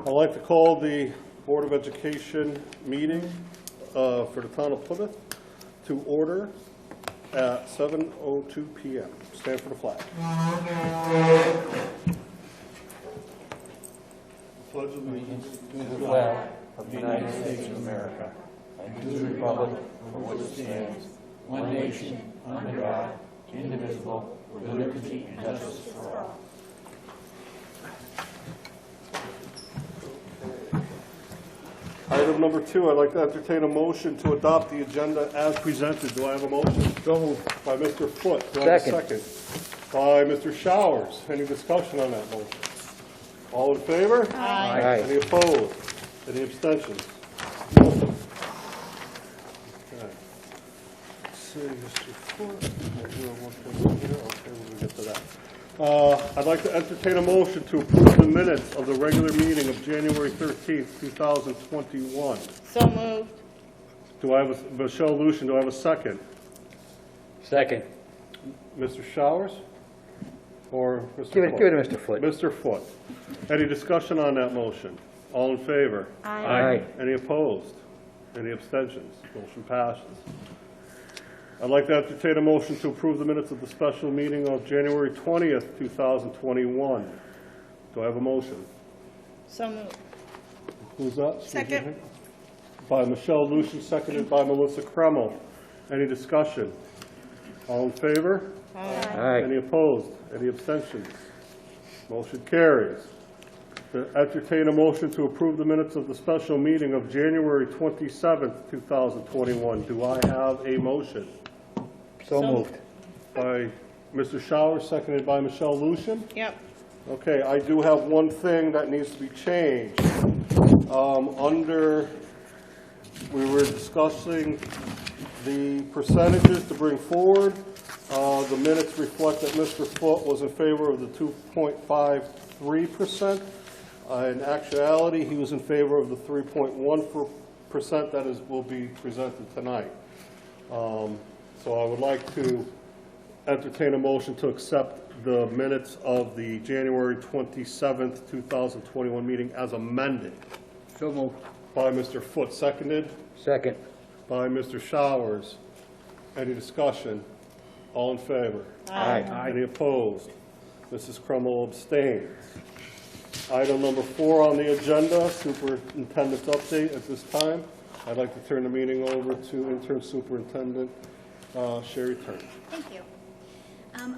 I'd like to call the Board of Education meeting for the town of Plymouth to order at 7:02 p.m. Stand for the flag. Pledge allegiance to the flag of the United States of America and to the republic for which it stands, one nation, under God, indivisible, with liberty and justice for all. Item number 2, I'd like to entertain a motion to adopt the agenda as presented. Do I have a motion? So moved. By Mr. Foote. Do I have a second? By Mr. Showers. Any discussion on that motion? All in favor? Aye. Any opposed? Any abstentions? Okay. Let's see, Mr. Foote. Okay, we'll get to that. I'd like to entertain a motion to approve the minutes of the regular meeting of January 13th, 2021. So moved. Do I have Michelle Lucian, do I have a second? Second. Mr. Showers? Or Mr. Give it Foote? to Mr. Foote. Mr. Foote. Any discussion on that motion? All in favor? Aye. Any opposed? Any abstentions? Motion passes. I'd like to entertain a motion to approve the minutes of the special meeting of January 20th, 2021. Do I have a motion? So moved. Who's that? Second. By Michelle Lucian, seconded by Melissa Kreml. Any discussion? All in favor? Aye. Any opposed? Any abstentions? Motion carries. To entertain a motion to approve the minutes of the special meeting of January 27th, 2021. Do I have a motion? So moved. By Mr. Showers, seconded by Michelle Lucian. Yep. Okay, I do have one thing that needs to be changed. We were discussing the percentages to bring forward. The minutes reflect that Mr. Foote was in favor of the 2.53%. In actuality, he was in favor of the 3.1% that will be presented tonight. So I would like to entertain a motion to accept the minutes of the January 27th, 2021 meeting as amended. So moved. By Mr. Foote, seconded. Second. By Mr. Showers. Any discussion? All in favor? Aye. Any opposed? Mrs. Kreml abstains. Item number 4 on the agenda, Superintendent's update at this time. I'd like to turn the meeting over to Intern Superintendent Sherry Turner. Thank you.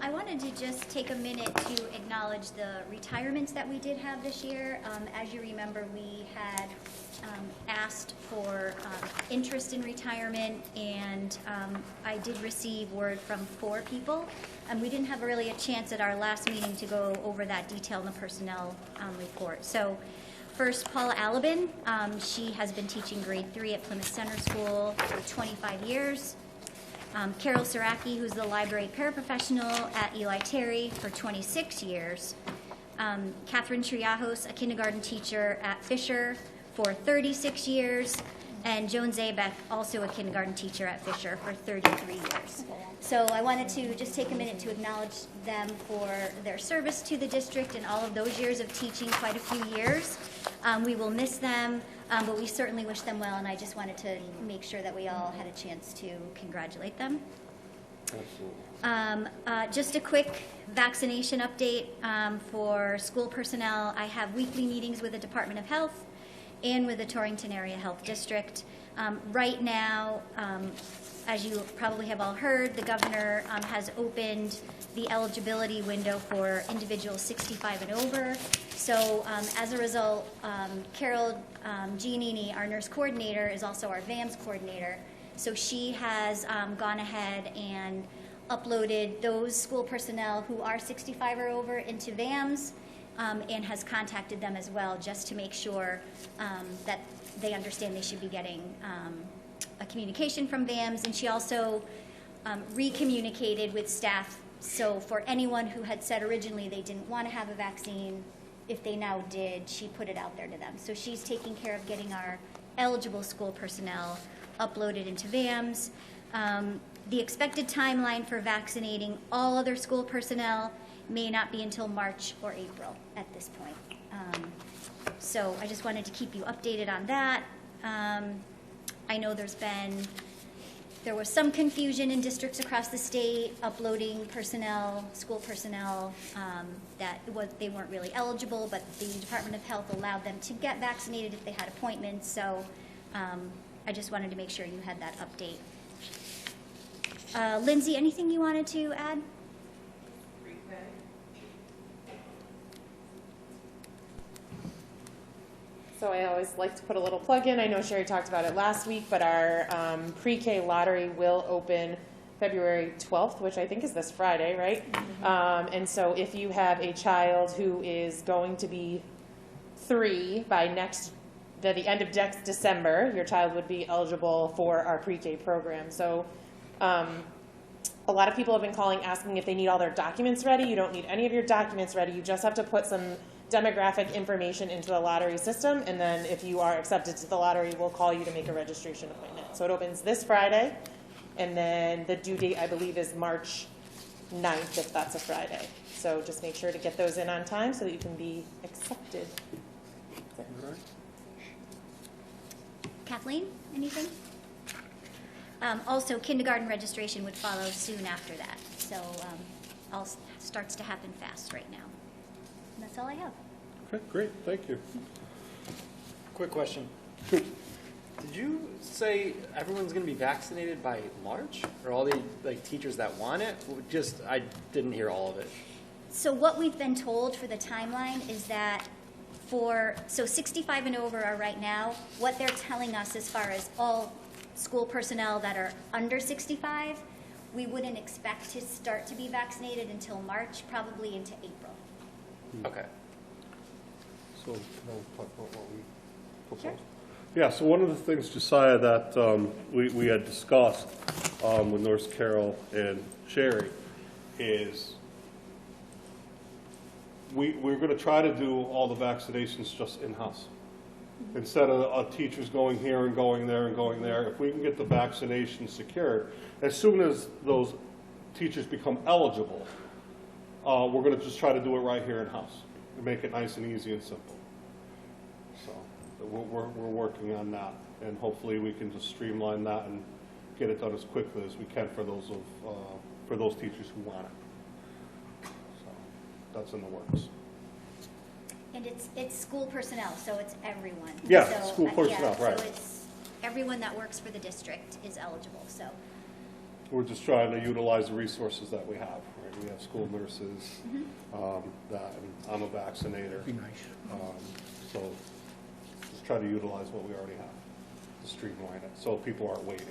I wanted to just take a minute to acknowledge the retirements that we did have this year. As you remember, we had asked for interest in retirement, and I did receive word from 4 people. We didn't have really a chance at our last meeting to go over that detail in the personnel report. So first, Paula Alabin. She has been teaching grade 3 at Plymouth Center School for 25 years. Carol Saraki, who's the library paraprofessional at Eli Terry for 26 years. Catherine Triajos, a kindergarten teacher at Fisher for 36 years. And Joan Zabek, also a kindergarten teacher at Fisher for 33 years. So I wanted to just take a minute to acknowledge them for their service to the district and all of those years of teaching, quite a few years. We will miss them, but we certainly wish them well, and I just wanted to make sure that we all had a chance to congratulate them. Just a quick vaccination update for school personnel. I have weekly meetings with the Department of Health and with the Torrington Area Health District. Right now, as you probably have all heard, the governor has opened the eligibility window for individuals 65 and over. So as a result, Carol Giannini, our nurse coordinator, is also our VAMS coordinator. So she has gone ahead and uploaded those school personnel who are 65 or over into VAMS, and has contacted them as well, just to make sure that they understand they should be getting a communication from VAMS. And she also re-communicated with staff. So for anyone who had said originally they didn't want to have a vaccine, if they now did, she put it out there to them. So she's taking care of getting our eligible school personnel uploaded into VAMS. The expected timeline for vaccinating all other school personnel may not be until March or April at this point. So I just wanted to keep you updated on that. I know there was some confusion in districts across the state uploading personnel, school personnel, they weren't really eligible, but the Department of Health allowed them to get vaccinated if they had appointments. So I just wanted to make sure you had that update. Lindsay, anything you wanted to add? So I always like to put a little plug in. I know Sherry talked about it last week, but our pre-K lottery will open February 12th, which I think is this Friday, right? And so if you have a child who is going to be 3 by the end of next December, your child would be eligible for our pre-K program. So a lot of people have been calling asking if they need all their documents ready. You don't need any of your documents ready. You just have to put some demographic information into the lottery system, and then if you are accepted to the lottery, we'll call you to make a registration appointment. So it opens this Friday, and then the due date, I believe, is March 9th, if that's a Friday. So just make sure to get those in on time so that you can be accepted. Kathleen, anything? Also, kindergarten registration would follow soon after that. So all starts to happen fast right now. And that's all I have. Okay, great, thank you. Quick question. Did you say everyone's going to be vaccinated by March? Or all the teachers that want it? I didn't hear all of it. So what we've been told for the timeline is that so 65 and over are right now. What they're telling us as far as all school personnel that are under 65, we wouldn't expect to start to be vaccinated until March, probably into April. Okay. So, can I talk about what we proposed? Sure. Yeah, so one of the things, Josiah, that we had discussed with Nurse Carol and Sherry is we're going to try to do all the vaccinations just in-house. Instead of teachers going here and going there and going there, if we can get the vaccination secured, as soon as those teachers become eligible, we're going to just try to do it right here in-house and make it nice and easy and simple. So we're working on that, and hopefully we can just streamline that and get it done as quickly as we can for those teachers who want it. So that's in the works. And it's school personnel, so it's everyone. Yeah, So, school personnel, right. So it's everyone that works for the district is eligible, so. We're just trying to utilize the resources that we have. Right? We have school nurses, and I'm a vaccinator. Be nice. So just try to utilize what we already have to streamline it so people aren't waiting.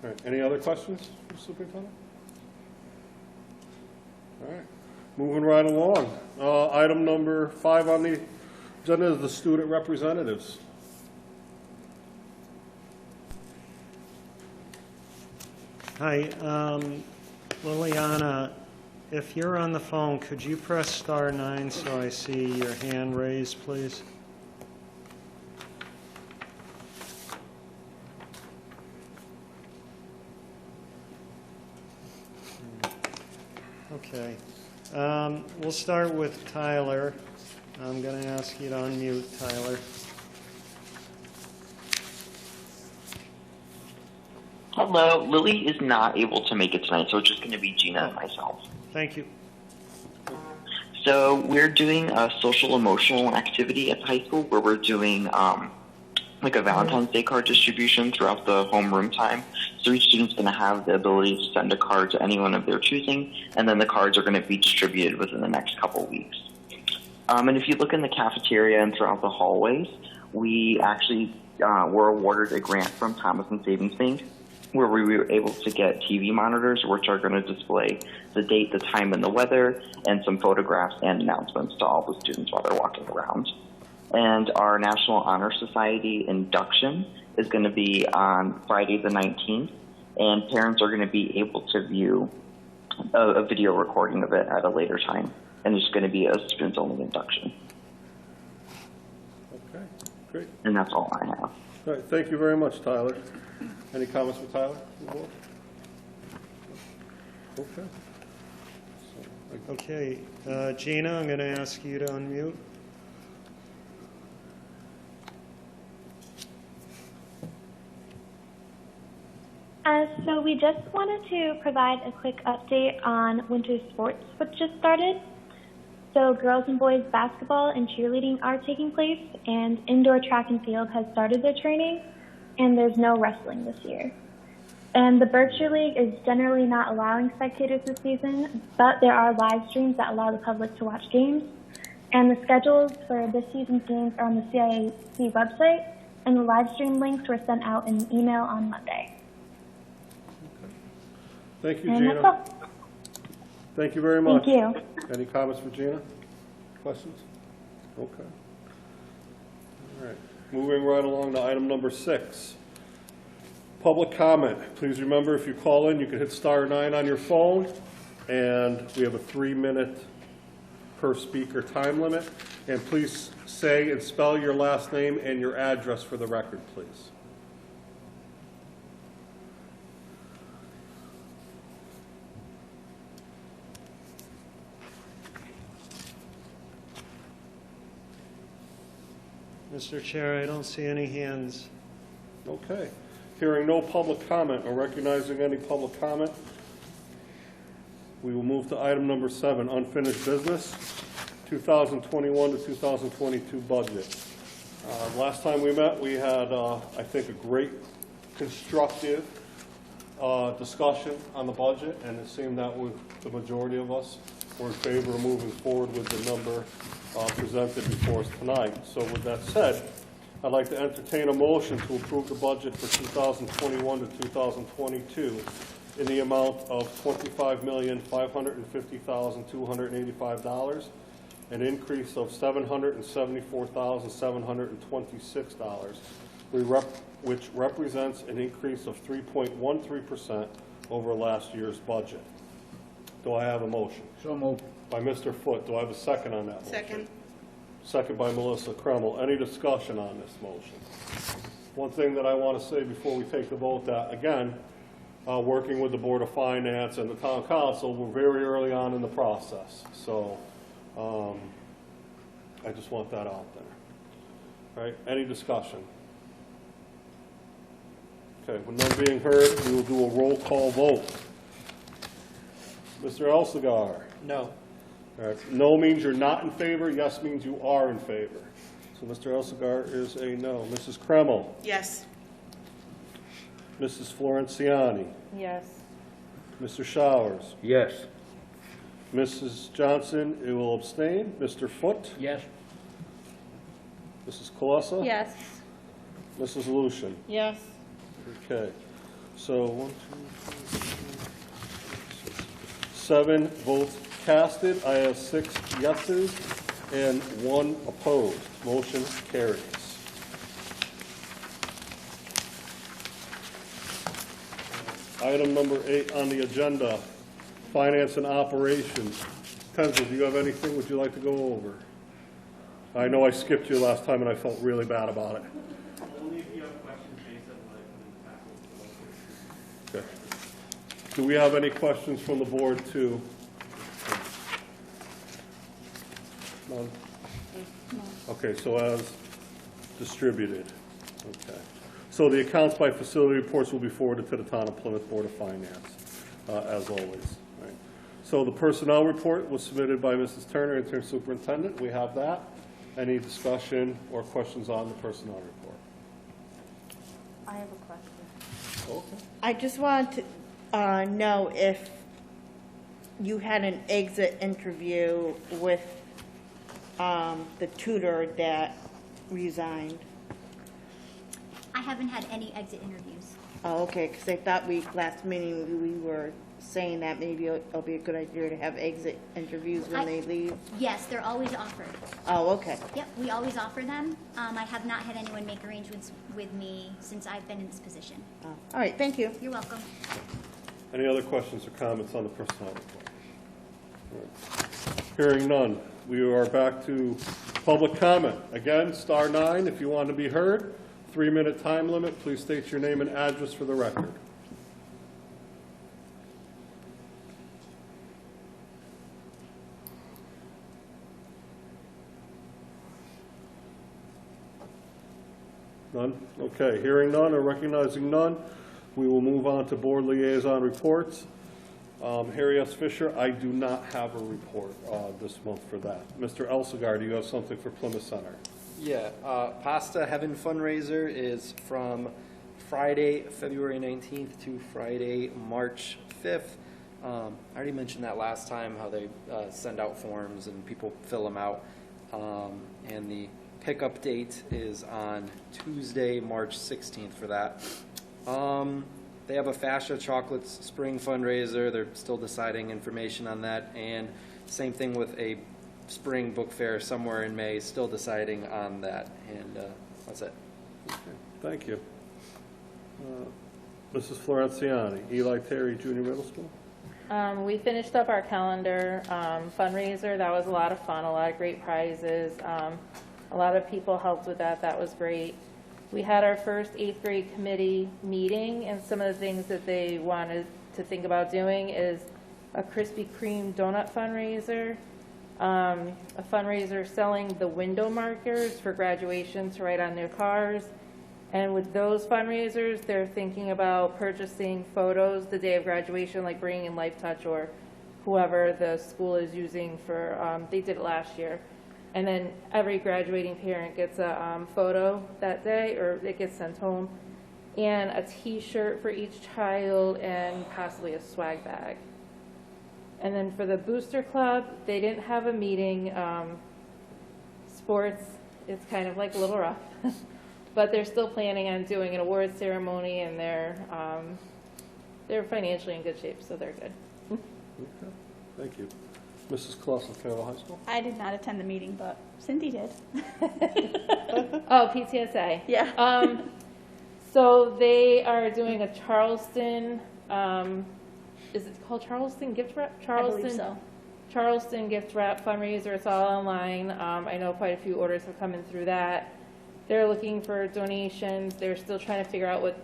All right, any other questions, Mr. Superintendent? All right, moving right along. Item number 5 on the agenda is the student representatives. Hi, Liliana, if you're on the phone, could you press *9 so I see your hand raised, please? Okay. We'll start with Tyler. I'm going to ask you to unmute, Tyler. Hello, Lily is not able to make it tonight, so it's just going to be Gina and myself. Thank you. So we're doing a social emotional activity at the high school where we're doing like a Valentine's Day card distribution throughout the homeroom time. So each student's going to have the ability to send a card to anyone of their choosing, and then the cards are going to be distributed within the next couple of weeks. And if you look in the cafeteria and throughout the hallways, we actually were awarded a grant from Thomas & Savings Bank where we were able to get TV monitors, which are going to display the date, the time, and the weather, and some photographs and announcements to all the students while they're walking around. And our National Honor Society induction is going to be on Friday the 19th, and parents are going to be able to view a video recording of it at a later time. And it's going to be a students-only induction. Okay, great. And that's all I have. All right, thank you very much, Tyler. Any comments for Tyler? Okay. So, Okay, Gina, I'm going to ask you to unmute. So we just wanted to provide a quick update on winter sports, which just started. So girls and boys basketball and cheerleading are taking place, and indoor track and field has started their training, and there's no wrestling this year. And the Berkshire League is generally not allowing spectators this season, but there are live streams that allow the public to watch games. And the schedules for this season's games are on the CIAC website, and the live stream links were sent out in an email on Monday. Thank you, And Gina. that's all. Thank you very much. Thank you. Any comments for Gina? Questions? Okay. All right. Moving right along to item number 6. Public comment. Please remember, if you call in, you can hit *9 on your phone, and we have a 3-minute per speaker time limit. And please say and spell your last name and your address for the record, please. Mr. Chair, I don't see any hands. Okay. Hearing no public comment or recognizing any public comment, we will move to item number 7, unfinished business, 2021 to 2022 budget. Last time we met, we had, I think, a great constructive discussion on the budget, and it seemed that the majority of us were in favor of moving forward with the number presented before us tonight. So with that said, I'd like to entertain a motion to approve the budget for 2021 to 2022 in the amount of $25,550,285, an increase of $774,726, which represents an increase of 3.13% over last year's budget. Do I have a motion? So moved. By Mr. Foote. Do I have a second on that motion? Second. Second by Melissa Kreml. Any discussion on this motion? One thing that I want to say before we take the vote, that again, working with the Board of Finance and the Town Council, we're very early on in the process. So I just want that out there. All right, any discussion? Okay, with none being heard, we will do a roll call vote. Mr. Elsegar? No. All right. No means you're not in favor. Yes means you are in favor. So Mr. Elsegar is a no. Mrs. Kreml? Yes. Mrs. Florenciani? Yes. Mr. Showers? Yes. Mrs. Johnson will abstain. Mr. Foote? Yes. Mrs. Colessa? Yes. Mrs. Lucian? Yes. Okay. So 1, 2, 3, 4, 7 votes casted. I have 6 yeses and 1 opposed. Motion carries. Item number 8 on the agenda, finance and operations. Tenzel, do you have anything would you like to go over? I know I skipped you last time and I felt really bad about it. Only if you have questions based on what I put in the packet. Okay. Do we have any questions from the board too? None? Okay, so as distributed. Okay. So the accounts by facility reports will be forwarded to the Town of Plymouth Board of Finance, as always. Right. So the personnel report was submitted by Mrs. Turner, interim superintendent. We have that. Any discussion or questions on the personnel report? I have a question. Okay. I just wanted to know if you had an exit interview with the tutor that resigned. I haven't had any exit interviews. Oh, okay, because I thought last meeting, we were saying that maybe it'll be a good idea to have exit interviews when they leave. Yes, they're always offered. Oh, okay. Yep, we always offer them. I have not had anyone make arrangements with me since I've been in this position. Oh, all right, thank you. You're welcome. Any other questions or comments on the personnel report? All right. Hearing none, we are back to public comment. Again, *9 if you want to be heard. 3-minute time limit. Please state your name and address for the record. None? Okay, hearing none or recognizing none, we will move on to board liaison reports. Harry S. Fisher, I do not have a report this month for that. Mr. Elsegar, do you have something for Plymouth Center? Yeah, Pasta Heaven fundraiser is from Friday, February 19th to Friday, March 5th. I already mentioned that last time, how they send out forms and people fill them out. And the pickup date is on Tuesday, March 16th for that. They have a Fascia Chocolates Spring fundraiser. They're still deciding information on that. And same thing with a spring book fair somewhere in May, still deciding on that. And that's it. Okay, thank you. Mrs. Florenciani, Eli Terry Junior Middle School. We finished up our calendar fundraiser. That was a lot of fun, a lot of great prizes. A lot of people helped with that. That was great. We had our first 8th grade committee meeting, and some of the things that they wanted to think about doing is a Krispy Kreme donut fundraiser, a fundraiser selling the window markers for graduation to write on their cars. And with those fundraisers, they're thinking about purchasing photos the day of graduation, like bringing in Life Touch or whoever the school is using for, they did it last year. And then every graduating parent gets a photo that day, or it gets sent home, and a T-shirt for each child, and possibly a swag bag. And then for the Booster Club, they didn't have a meeting. Sports, it's kind of like a little rough. But they're still planning on doing an awards ceremony, and they're financially in good shape, so they're good. Okay, thank you. Mrs. Kloss of Carroll High School. I did not attend the meeting, but Cindy did. Oh, PTSA. Yeah. So they are doing a Charleston, is it called Charleston gift wrap? I believe so. Charleston gift wrap fundraiser. It's all online. I know quite a few orders have come in through that. They're looking for donations. They're still trying to figure out what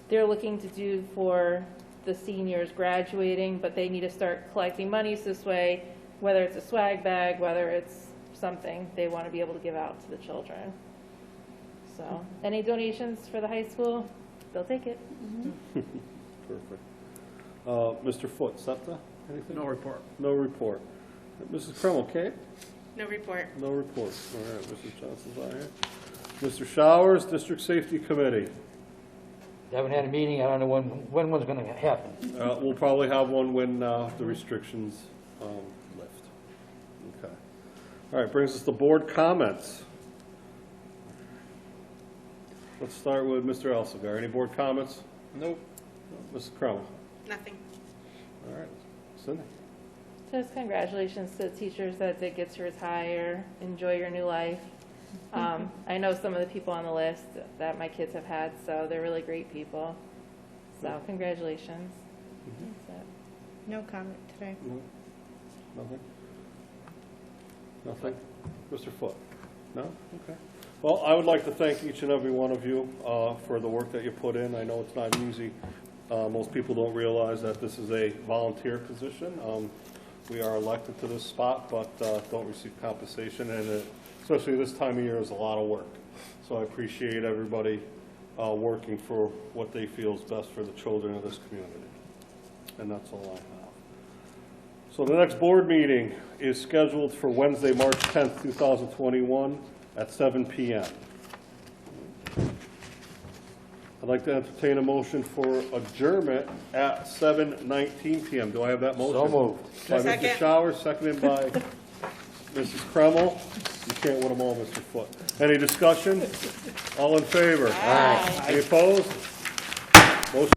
they're looking to do for the seniors graduating, but they need to start collecting monies this way, whether it's a swag bag, whether it's something they want to be able to give out to the children. So any donations for the high school, they'll take it. Mm-hmm. Perfect. Mr. Foote, SEPTA, anything? No report. No report. Mrs. Kreml, Kate? No report. No report. All right, Mrs. Johnson's not here. Mr. Showers, District Safety Committee. Haven't had a meeting. I don't know when one's going to happen. We'll probably have one when the restrictions lift. Okay. All right, brings us to board comments. Let's start with Mr. Elsegar. Any board comments? Nope. No. Mrs. Kreml. Nothing. All right. Cindy. Just congratulations to the teachers that did get to retire. Enjoy your new life. I know some of the people on the list that my kids have had, so they're really great people. So congratulations. That's it. No comment today. No. Nothing? Nothing? Mr. Foote? No? Okay. Well, I would like to thank each and every one of you for the work that you put in. I know it's not easy. Most people don't realize that this is a volunteer position. We are elected to this spot, but don't receive compensation, and especially this time of year is a lot of work. So I appreciate everybody working for what they feel is best for the children of this community. And that's all I have. So the next board meeting is scheduled for Wednesday, March 10th, 2021 at 7 p.m. I'd like to entertain a motion for adjournment at 7:19 p.m. Do I have that motion? So moved. By Mr. Showers, seconded by Mrs. Kreml. You can't win them all, Mr. Foote. Any discussion? All in favor? Aye. Any opposed? Motion